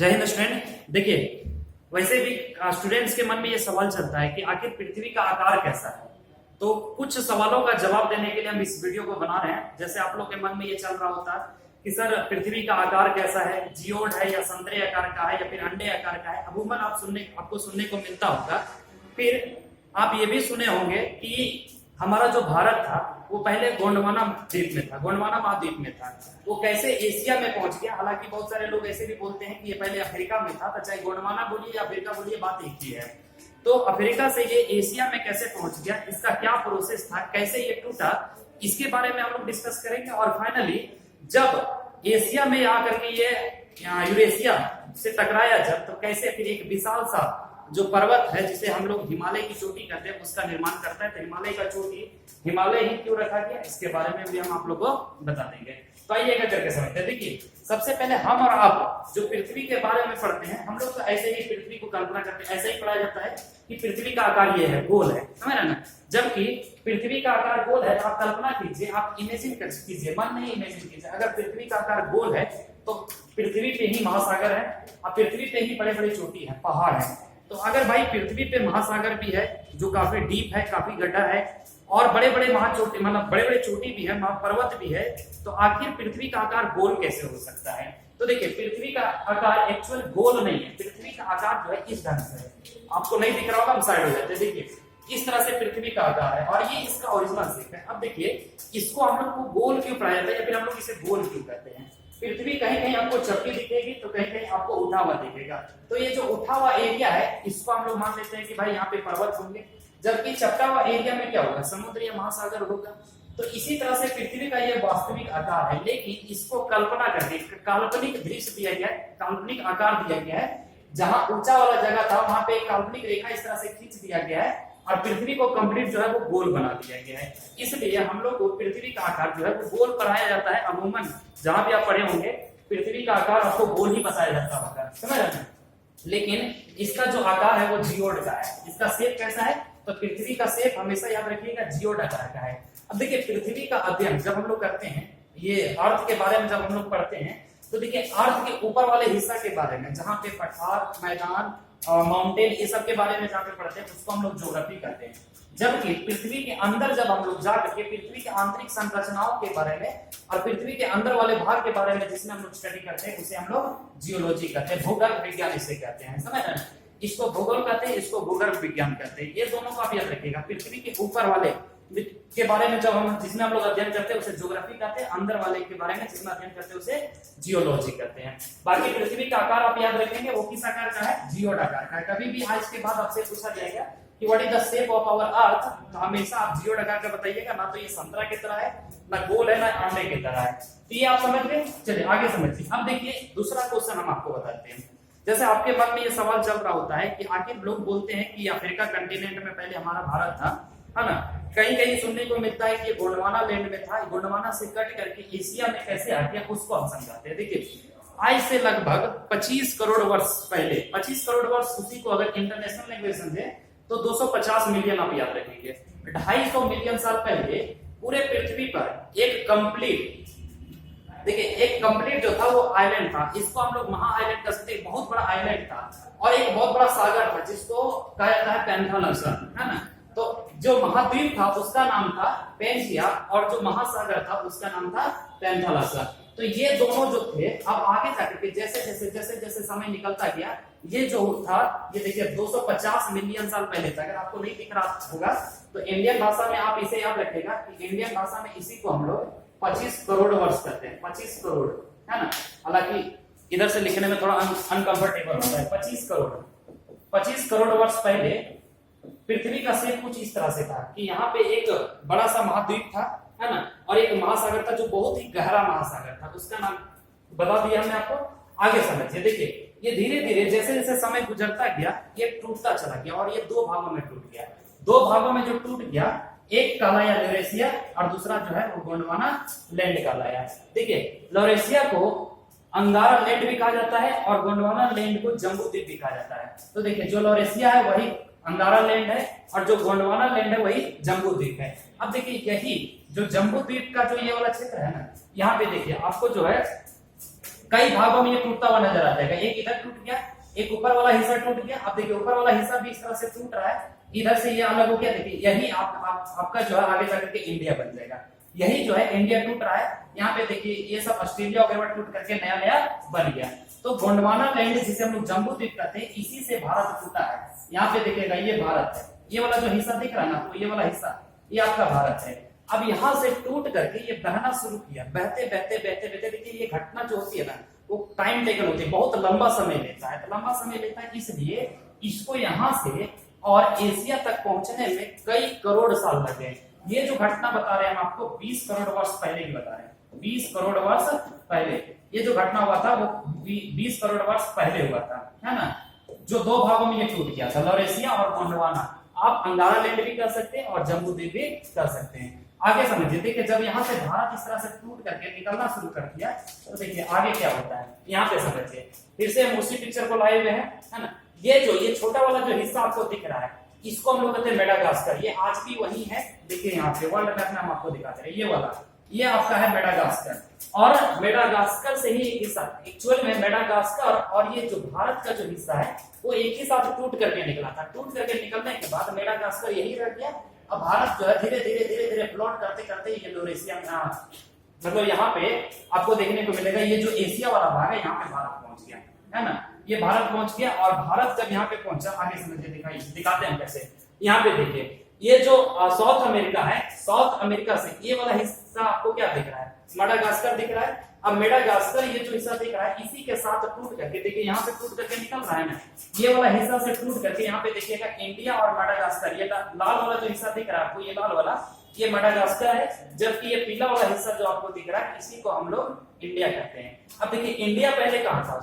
जय हिंद स्टूडेंट। देखिए, वैसे भी स्टूडेंट्स के मन में ये सवाल चलता है कि आखिर पृथ्वी का आकार कैसा है। तो कुछ सवालों का जवाब देने के लिए हम इस वीडियो को बना रहे हैं। जैसे आप लोग के मन में ये चल रहा होता है कि सर पृथ्वी का आकार कैसा है, जियोड है या संतरे आकार का है या फिर अंडे आकार का है। अमूमन आपको सुनने को मिलता होगा। फिर आप ये भी सुने होंगे कि हमारा जो भारत था वो पहले गोंडवाना द्वीप में था, गोंडवाना महाद्वीप में था। वो कैसे एशिया में पहुंच गया। हालांकि बहुत सारे लोग ऐसे भी बोलते हैं कि ये पहले अफ्रीका में था, तो चाहे गोंडवाना बोलिए या अफ्रीका बोलिए, बात एक ही है। तो अफ्रीका से ये एशिया में कैसे पहुंच गया, इसका क्या प्रोसेस था, कैसे ये टूटा, इसके बारे में हम लोग डिस्कस करेंगे। और फाइनली जब एशिया में आकर के ये यूरेशिया से टकराया जब, तो कैसे फिर एक विशाल सा जो पर्वत है जिसे हम लोग हिमालय की चोटी कहते हैं उसका निर्माण करता है। तो हिमालय का चोटी हिमालय ही क्यों रखा गया, इसके बारे में भी हम आप लोग को बता देंगे। तो आइए करके समझते हैं। देखिए, सबसे पहले हम और आप जो पृथ्वी के बारे में पढ़ते हैं, हम लोग तो ऐसे ही पृथ्वी को कल्पना करते हैं। ऐसे ही पढ़ा जाता है कि पृथ्वी का आकार ये है, गोल है, समझ रहे ना। जबकि पृथ्वी का आकार गोल है, तो आप कल्पना कीजिए, आप इमेजिन कर कीजिए, मन नहीं इमेजिन कीजिए। अगर पृथ्वी का आकार गोल है तो पृथ्वी पे ही महासागर है और पृथ्वी पे ही बड़े बड़े चोटी है, पहाड़ है। तो अगर भाई पृथ्वी पे महासागर भी है जो काफी डीप है, काफी गड्ढा है, और बड़े बड़े महाचोटी मतलब बड़े बड़े चोटी भी है, महापर्वत भी है, तो आखिर पृथ्वी का आकार गोल कैसे हो सकता है। तो देखिए, पृथ्वी का आकार एक्चुअल गोल नहीं है। पृथ्वी का आकार जो है इस ढंग से है, आपको नहीं दिख रहा होगा, हम साइड हो जाते हैं। देखिए, इस तरह से पृथ्वी का आकार है और ये इसका ओरिजिनल शेप है। अब देखिए, इसको हम लोग को गोल क्यों पढ़ाया जाता है या फिर हम लोग इसे गोल क्यों कहते हैं। पृथ्वी कहीं कहीं आपको चपटी दिखेगी तो कहीं कहीं आपको उठा हुआ दिखेगा। तो ये जो उठा हुआ एरिया है इसको हम लोग मान लेते हैं कि भाई यहाँ पे पर्वत होंगे, जबकि चपटा हुआ एरिया में क्या होगा, समुद्र या महासागर होगा। तो इसी तरह से पृथ्वी का ये वास्तविक आकार है, लेकिन इसको कल्पना करके काल्पनिक दृश्य दिया गया है, काल्पनिक आकार दिया गया है। जहां ऊंचा वाला जगह था वहां पे एक काल्पनिक रेखा इस तरह से खींच दिया गया है और पृथ्वी को कंप्लीट जो है वो गोल बना दिया गया है। इसलिए हम लोग को पृथ्वी का आकार जो है वो गोल पढ़ाया जाता है। अमूमन जहां भी आप पढ़े होंगे पृथ्वी का आकार आपको गोल ही बताया जाता होगा, समझ रहे हैं। लेकिन इसका जो आकार है वो जियोड का है। इसका शेप कैसा है, तो पृथ्वी का शेप हमेशा याद रखिएगा जियोड आकार का है। अब देखिए, पृथ्वी का अध्ययन जब हम लोग करते हैं, ये अर्थ के बारे में जब हम लोग पढ़ते हैं, तो देखिए अर्थ के ऊपर वाले हिस्सा के बारे में, जहां पे पठार, मैदान, माउंटेन, ये सब के बारे में जहाँ पे पढ़ते हैं उसको हम लोग ज्योग्राफी कहते हैं। जबकि पृथ्वी के अंदर जब हम लोग जाकर के पृथ्वी के आंतरिक संरचनाओं के बारे में और पृथ्वी के अंदर वाले भाग के बारे में जिसमें हम लोग स्टडी करते हैं उसे हम लोग जियोलॉजी कहते हैं, भूगर्भ विज्ञान इसे कहते हैं, समझ रहे हैं। इसको भूगोल कहते हैं, इसको भूगर्भ विज्ञान कहते हैं। ये दोनों को आप याद रखिएगा। पृथ्वी के ऊपर वाले के बारे में जब हम जिसमें हम लोग अध्ययन करते हैं उसे ज्योग्राफी कहते हैं, अंदर वाले के बारे में जिसमें अध्ययन करते हैं उसे जियोलॉजी कहते हैं। बाकी पृथ्वी का आकार आप याद रखेंगे, वो किस आकार का है, जियोड आकार का है। कभी भी आज के बाद आपसे पूछा जाएगा कि what is the shape of our earth, तो हमेशा आप जियोड आकार का बताइएगा। ना तो ये संतरा की तरह है, ना गोल है, ना अंडे की तरह है। तो ये आप समझ गए। चलिए आगे समझिए। अब देखिए, दूसरा क्वेश्चन हम आपको बताते हैं। जैसे आपके मन में ये सवाल चल रहा होता है कि आखिर लोग बोलते हैं कि अफ्रीका कंटिनेंट में पहले हमारा भारत था, है ना। कहीं कहीं सुनने को मिलता है कि ये गोंडवाना लैंड में था, गोंडवाना से कट करके एशिया में कैसे आ गया उसको हम समझाते हैं। देखिए, आज से लगभग 25 करोड़ वर्ष पहले, 25 करोड़ वर्ष, उसी को अगर इंटरनेशनल लैंग्वेज समझे तो 250 मिलियन आप याद रखेंगे। 250 मिलियन साल पहले पूरे पृथ्वी पर एक कंप्लीट, देखिए एक कंप्लीट जो था वो आइलैंड था। इसको हम लोग महा आइलैंड कह सकते हैं, बहुत बड़ा आइलैंड था और एक बहुत बड़ा सागर था जिसको कहा जाता है पैंथालसा, है ना। तो जो महाद्वीप था उसका नाम था पेंजिया और जो महासागर था उसका नाम था पैंथालसा। तो ये दोनों जो थे, अब आगे जाकर के जैसे जैसे जैसे जैसे समय निकलता गया, ये जो था, ये देखिए 250 मिलियन साल पहले था। अगर आपको नहीं दिख रहा होगा तो इंडियन भाषा में आप इसे याद रखेगा कि इंडियन भाषा में इसी को हम लोग 25 करोड़ वर्ष कहते हैं, 25 करोड़, है ना। हालांकि इधर से लिखने में थोड़ा अनकंफर्टेबल होता है। 25 करोड़ वर्ष पहले पृथ्वी का शेप कुछ इस तरह से था कि यहाँ पे एक बड़ा सा महाद्वीप था, है ना, और एक महासागर था जो बहुत ही गहरा महासागर था, उसका नाम बता दिया हमने आपको। आगे समझिए। देखिए, ये धीरे धीरे जैसे जैसे समय गुजरता गया ये टूटता चला गया और ये दो भागों में टूट गया। दो भागों में जो टूट गया, एक कहलाया लॉरेशिया और दूसरा जो है वो गोंडवाना लैंड कहलाया। देखिए, लॉरेशिया को अंगारा लैंड भी कहा जाता है और गोंडवाना लैंड को जम्बूद्वीप भी कहा जाता है। तो देखिए, जो लॉरेशिया है वही अंगारा लैंड है और जो गोंडवाना लैंड है वही जम्बूद्वीप है। अब देखिए, यही जो जम्बूद्वीप का जो ये वाला क्षेत्र है ना, यहाँ पे देखिए आपको जो है कई भागों में ये टूटता हुआ नजर आ जाएगा। एक इधर टूट गया, एक ऊपर वाला हिस्सा टूट गया। अब देखिए ऊपर वाला हिस्सा भी इस तरह से टूट रहा है, इधर से ये अलग हो गया। देखिए यही आपका जो है आगे जाकर के इंडिया बन जाएगा। यही जो है इंडिया टूट रहा है। यहाँ पे देखिए ये सब ऑस्ट्रेलिया वगैरह टूट करके नया नया बन गया। तो गोंडवाना लैंड जिसे हम लोग जम्बू द्वीप कहते हैं, इसी से भारत टूटा है। यहाँ पे देखिएगा ये भारत है, ये वाला जो हिस्सा दिख रहा है ना, तो ये वाला हिस्सा ये आपका भारत है। अब यहाँ से टूट करके ये बहना शुरू किया, बहते बहते बहते बहते देखिए ये घटना जो होती है ना वो टाइम टेकन होती है, बहुत लंबा समय लेता है। तो लंबा समय लेता है इसलिए इसको यहाँ से और एशिया तक पहुंचने में कई करोड़ साल लगे। ये जो घटना बता रहे हैं हम आपको 20 करोड़ वर्ष पहले की बता रहे हैं। 20 करोड़ वर्ष पहले ये जो घटना हुआ था वो 20 करोड़ वर्ष पहले हुआ था, है ना। जो दो भागों में ये टूट गया था, लॉरेशिया और गोंडवाना। आप अंगारा लैंड भी कर सकते हैं और जम्बू द्वीप भी कर सकते हैं। आगे समझिए, देखिए जब यहाँ से भारत इस तरह से टूट करके निकलना शुरू कर दिया तो देखिए आगे क्या होता है, यहाँ पे समझिए। फिर से हम उसी पिक्चर को लाए हुए हैं, है ना। ये छोटा वाला जो हिस्सा आपको दिख रहा है इसको हम लोग कहते हैं मेडागास्कर। ये आज भी वही है, देखिए यहाँ पे वर्ल्ड मैप में हम आपको दिखाते हैं। ये वाला ये आपका है मेडागास्कर, और मेडागास्कर से ही एक हिस्सा एक्चुअल में मेडागास्कर और ये जो भारत का जो हिस्सा है वो एक ही साथ टूट करके निकला था। टूट करके निकलने के बाद मेडागास्कर यही रह गया। अब भारत जो है धीरे धीरे धीरे धीरे फ्लोट करते करते ये यूरेशिया मतलब यहाँ पे आपको देखने को मिलेगा ये जो एशिया वाला भाग है यहाँ पे भारत पहुंच गया, है ना। ये भारत पहुंच गया और भारत जब यहाँ पे पहुंचा, आगे समझिए दिखाते हैं कैसे। यहाँ पे देखिए ये जो साउथ अमेरिका है, साउथ अमेरिका से ये वाला हिस्सा आपको क्या दिख रहा है, मेडागास्कर दिख रहा है। अब मेडागास्कर ये जो हिस्सा दिख रहा है इसी के साथ टूट करके देखिए यहाँ पे टूट करके निकल रहा है ना, ये वाला हिस्सा से टूट करके यहाँ पे देखिएगा इंडिया और मेडागास्कर। ये लाल वाला जो हिस्सा दिख रहा है आपको, ये लाल वाला ये मेडागास्कर है, जबकि ये पीला वाला हिस्सा जो आपको दिख रहा है इसी को हम लोग इंडिया कहते हैं। अब देखिए इंडिया पहले कहाँ था,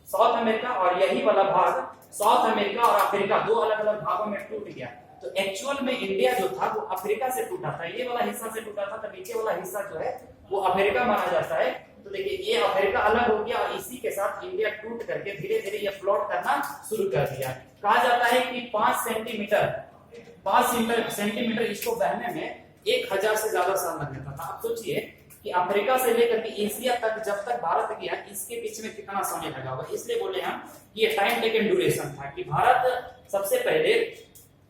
साउथ अमेरिका, और यही वाला भाग साउथ अमेरिका और अफ्रीका दो अलग अलग भागों में टूट गया। तो एक्चुअल में इंडिया जो था वो अफ्रीका से टूटा था, ये वाला हिस्सा से टूटा था। तो नीचे वाला हिस्सा जो है वो अफ्रीका माना जाता है। तो देखिए ये अफ्रीका अलग हो गया और इसी के साथ इंडिया टूट करके धीरे धीरे ये फ्लोट करना शुरू कर दिया। कहा जाता है कि 5 सेंटीमीटर इसको बहने में 1000 से ज्यादा साल लग जाता था। अब सोचिए कि अफ्रीका से लेकर के एशिया तक जब तक भारत गया इसके बीच में कितना समय लगा होगा। इसलिए बोले हम ये टाइम टेकन ड्यूरेशन था कि भारत सबसे पहले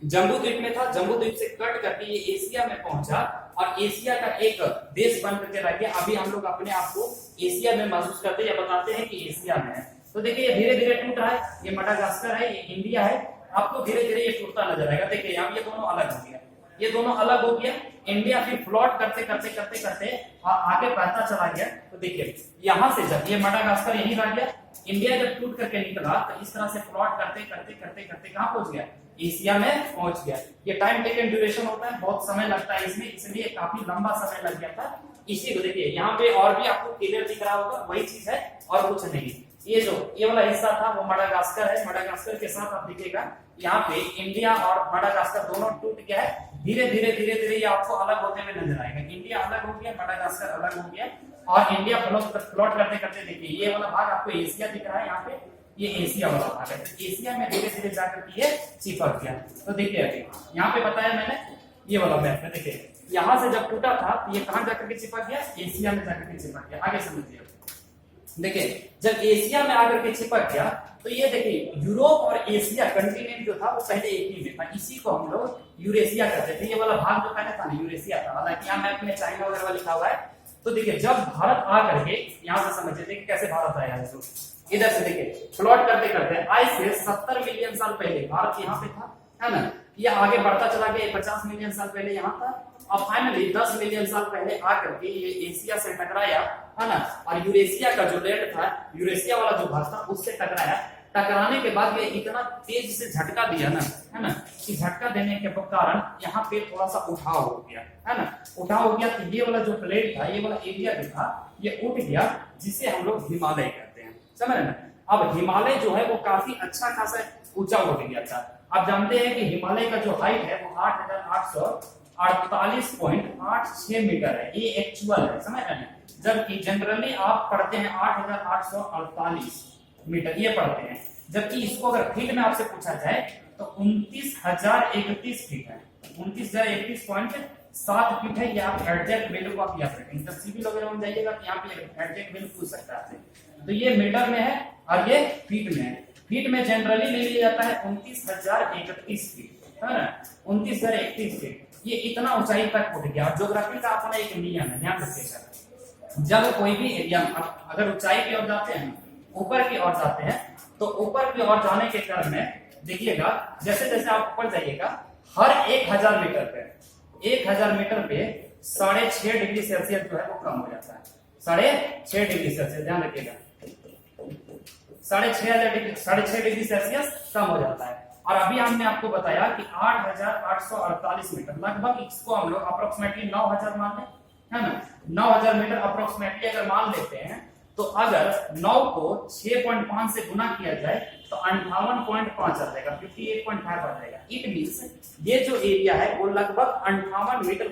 जम्बू द्वीप में था, जम्बू द्वीप से कट करके ये एशिया में पहुंचा और एशिया का एक देश बन करके रह गया। अभी हम लोग अपने आप को एशिया में महसूस करते या बताते हैं कि एशिया में है। तो देखिए ये धीरे धीरे टूट रहा है, ये मेडागास्कर है, ये इंडिया है। आपको धीरे धीरे ये टूटता नजर आएगा। देखिए यहाँ ये दोनों अलग हो गया, ये दोनों अलग हो गया। इंडिया फिर फ्लोट करते करते करते करते और आगे बढ़ता चला गया। तो देखिए यहाँ से जब ये मेडागास्कर यहीं रह गया, इंडिया जब टूट करके निकला तो इस तरह से फ्लोट करते करते करते करते कहाँ पहुंच गया, एशिया में पहुंच गया। ये टाइम टेकन ड्यूरेशन होता है, बहुत समय लगता है इसमें, इसलिए काफी लंबा समय लग गया था। इसी को देखिए यहाँ पे और भी आपको क्लियर दिख रहा होगा, वही चीज है और कुछ नहीं। ये वाला हिस्सा था वो मेडागास्कर है, मेडागास्कर के साथ आप देखिएगा यहाँ पे इंडिया और मेडागास्कर दोनों टूट गया है। धीरे धीरे धीरे धीरे ये आपको अलग होते हुए नजर आएगा। इंडिया अलग हो गया, मेडागास्कर अलग हो गया और इंडिया फ्लोट करते करते देखिए ये वाला भाग आपको एशिया दिख रहा है, यहाँ पे ये एशिया वाला भाग है। एशिया में धीरे धीरे जाकर ये चिपक गया। तो देखिए अभी यहाँ पे बताया मैंने ये वाला मैप में, देखिए यहाँ से जब टूटा था तो ये कहाँ जाकर के चिपक गया, एशिया में जाकर के चिपक गया। आगे समझिए, देखिए जब एशिया में आकर के चिपक गया तो ये देखिए यूरोप और एशिया कंटिनेंट जो था वो पहले एक ही में था, इसी को हम लोग यूरेशिया कहते थे। ये वाला भाग जो पहले था ना यूरेशिया था, हालांकि यहाँ मैप में चाइना वगैरह लिखा हुआ है। तो देखिए जब भारत आ करके यहाँ से समझिए, देखिए कैसे भारत आया है। तो इधर से देखिए फ्लोट करते करते आज से 70 मिलियन साल पहले भारत यहाँ पे था, है ना। ये आगे बढ़ता चला गया, 50 मिलियन साल पहले यहाँ था और फाइनली 10 मिलियन साल पहले आकर के ये एशिया से टकराया, है ना। और यूरेशिया का जो लैंड था, यूरेशिया वाला जो भाग था उससे टकराया। टकराने के बाद ये इतना तेज से झटका दिया ना, है ना, कि झटका देने के कारण यहाँ पे थोड़ा सा उठाव हो गया, है ना। उठाव हो गया तो ये वाला जो प्लेट था, ये वाला एरिया जो था ये उठ गया, जिसे हम लोग हिमालय कहते हैं, समझ रहे ना। अब हिमालय जो है वो काफी अच्छा खासा ऊंचा हो गया था। आप जानते हैं कि हिमालय का जो हाइट है वो 8848.86 मीटर है, ये एक्चुअल है, समझ रहे हैं। जबकि जनरली आप पढ़ते हैं 8848 मीटर ये पढ़ते हैं, जबकि इसको अगर फीट में आपसे पूछा जाए तो 29031 फीट है, 29031.7 फीट है। ये आप एग्जैक्ट वैल्यू को आप याद रखें, जब सिविल वगैरह में जाइएगा तो यहाँ पे एग्जैक्ट वैल्यू पूछ सकता है। तो ये मीटर में है और ये फीट में है। फीट में जनरली ले लिया जाता है 29,031 फीट, है ना, 29,031 फीट। ये इतना ऊंचाई तक उठ गया। और ज्योग्राफी का अपना एक नियम है, ध्यान रखिएगा, जब कोई भी एरिया अगर ऊंचाई की ओर जाते हैं, ऊपर की ओर जाते हैं, तो ऊपर की ओर जाने के क्रम में देखिएगा, जैसे जैसे आप ऊपर जाइएगा, हर 1000 मीटर पे 1000 मीटर पे 6.5 डिग्री सेल्सियस जो है वो कम हो जाता है। 6.5 डिग्री सेल्सियस, ध्यान रखिएगा, 6.5 डिग्री सेल्सियस कम हो जाता है। और अभी हमने आपको बताया कि 8,848 मीटर, लगभग इसको हम लोग अप्रोक्सीमेटली 9,000 मान लें, है ना, 9,000 मीटर अप्रोक्सीमेटली अगर मान लेते हैं, तो अगर 9 को 6.5 से गुना किया जाए तो 58.5 आ जाएगा, 58.5 आ जाएगा। इट मींस ये जो एरिया है वो लगभग 58 मीटर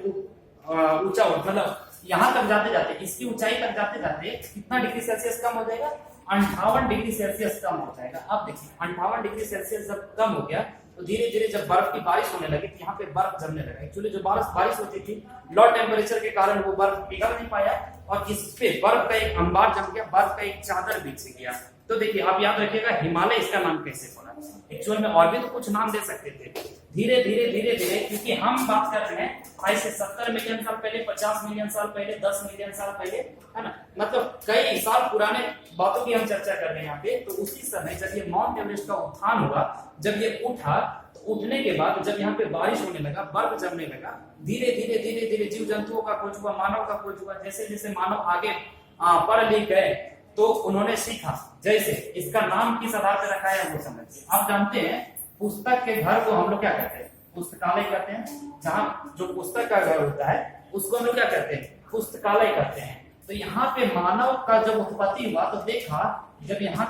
ऊंचा, मतलब यहां तक जाते जाते, इसकी ऊंचाई तक जाते जाते कितना डिग्री सेल्सियस कम हो जाएगा, 58 डिग्री सेल्सियस कम हो जाएगा। अब देखिए 58 डिग्री सेल्सियस जब कम हो गया, तो धीरे धीरे जब बर्फ की बारिश होने लगी, तो यहाँ पे बर्फ जमने लगा। एक्चुअली जो बारिश होती थी, लो टेम्परेचर के कारण वो बर्फ पिघल नहीं पाया, और इस पे बर्फ का एक अंबार जम गया, बर्फ का एक चादर बिछ गया। तो देखिए आप याद रखिएगा, हिमालय इसका नाम कैसे पड़ा। एक्चुअल में और भी तो कुछ नाम दे सकते थे। धीरे धीरे धीरे धीरे, क्योंकि हम बात कर रहे हैं आज से 70 मिलियन साल पहले, 50 मिलियन साल पहले, 10 मिलियन साल पहले, है ना, मतलब कई साल पुराने बातों की हम चर्चा कर रहे हैं यहाँ पे। तो उसी समय जब ये माउंट एवरेस्ट का उत्थान हुआ, जब ये उठा, तो उठने के बाद जब यहाँ पे बारिश होने लगा, बर्फ जमने लगा, धीरे धीरे धीरे धीरे जीव जंतुओं का खोज हुआ, मानव का खोज हुआ। जैसे जैसे मानव आगे पढ़ लिख गए, तो उन्होंने सीखा। जैसे इसका नाम किस आधार पर रखा है वो समझिए। आप जानते हैं पुस्तक के घर को हम लोग क्या कहते हैं, पुस्तकालय कहते हैं। जहां जो पुस्तक का घर होता है उसको हम लोग क्या कहते हैं, पुस्तकालय कहते हैं। तो यहाँ पे मानव का जब उत्पत्ति हुआ, तो देखा, जब यहाँ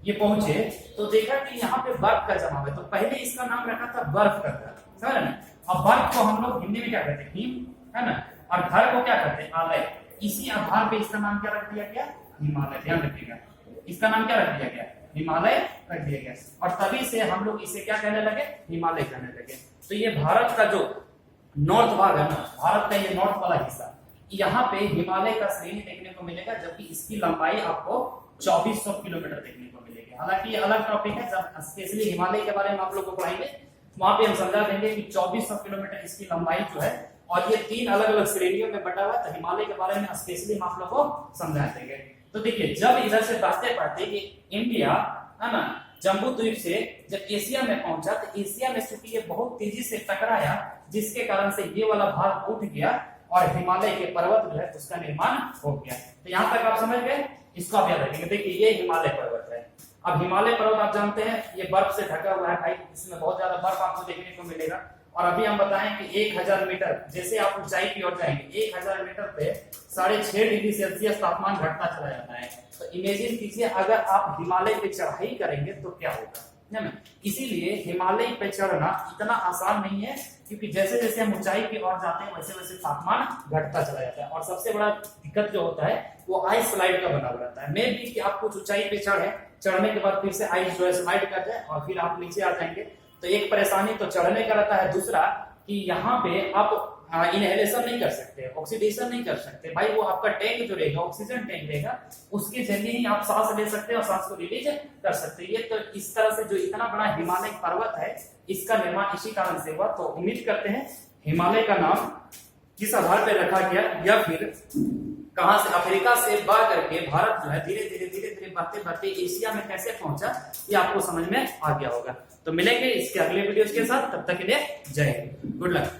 ये पहुंचे तो देखा कि यहाँ पे बर्फ का जमाव है। तो पहले इसका नाम रखा था बर्फ का घर, समझ रहे ना। अब बर्फ को हम लोग हिंदी में क्या कहते हैं, हिम, है ना, और घर को क्या कहते हैं, आलय। इसी आधार पे इसका नाम क्या रख दिया गया, हिमालय। ध्यान रखिएगा, इसका नाम क्या रख दिया गया, हिमालय रख दिया गया। और तभी से हम लोग इसे क्या कहने लगे, हिमालय कहने लगे। तो ये भारत का जो नॉर्थ भाग है ना, भारत का ये नॉर्थ वाला हिस्सा, यहाँ पे हिमालय का श्रेणी देखने को मिलेगा, जबकि इसकी लंबाई आपको 2400 किलोमीटर देखने को मिलेगी। हालांकि ये अलग टॉपिक है, जब स्पेशली हिमालय के बारे में आप लोग को पढ़ाएंगे, वहां पे हम समझा देंगे कि 2400 किलोमीटर इसकी लंबाई जो है, और ये 3 अलग अलग श्रेणियों में बटा हुआ है। तो हिमालय के बारे में स्पेशली हम आप लोग को समझा देंगे। तो देखिए, जब इधर से बढ़ते बढ़ते कि इंडिया, है ना, जम्बू द्वीप से जब एशिया में पहुंचा, तो एशिया में चूंकि ये बहुत तेजी से टकराया, जिसके कारण से ये वाला भाग उठ गया और हिमालय के पर्वत जो है उसका निर्माण हो गया। तो यहाँ तक आप समझ गए, इसको आप याद रखेंगे। देखिए ये हिमालय पर्वत है। अब हिमालय पर्वत आप जानते हैं ये बर्फ से ढका हुआ है भाई, इसमें बहुत ज्यादा बर्फ आपको देखने को मिलेगा। और अभी हम बताएं कि 1000 मीटर, जैसे आप ऊंचाई की ओर जाएंगे, 1000 मीटर पे 6.5 डिग्री सेल्सियस तापमान घटता चला जाता है। तो इमेजिन कीजिए अगर आप हिमालय पे चढ़ाई करेंगे तो क्या होगा, है ना। इसीलिए हिमालय पे चढ़ना इतना आसान नहीं है, क्योंकि जैसे जैसे हम ऊंचाई की ओर जाते हैं वैसे वैसे तापमान घटता चला जाता है। और सबसे बड़ा दिक्कत जो होता है वो आइस स्लाइड का बना हुआ रहता है। मे भी कि आप कुछ ऊंचाई पे चढ़ने के बाद फिर से आइस जो है स्लाइड कर जाए और फिर आप नीचे आ जाएंगे। तो एक परेशानी तो चढ़ने का रहता है, दूसरा कि यहाँ पे आप इनहेलेशन नहीं कर सकते, ऑक्सीडेशन नहीं कर सकते भाई। वो आपका टैंक जो रहेगा, ऑक्सीजन टैंक रहेगा, उसके जरिए ही आप सांस ले सकते हैं और सांस को रिलीज कर सकते हैं। ये तो इस तरह से जो इतना बड़ा हिमालय पर्वत है, इसका निर्माण इसी कारण से हुआ। तो उम्मीद करते हैं हिमालय का नाम किस आधार पर रखा गया, या फिर कहां से, अफ्रीका से बढ़ करके भारत जो है धीरे धीरे बढ़ते बढ़ते एशिया में कैसे पहुंचा, ये आपको समझ में आ गया होगा। तो मिलेंगे इसके अगले वीडियोस के साथ, तब तक के लिए जय हिंद, गुड लक।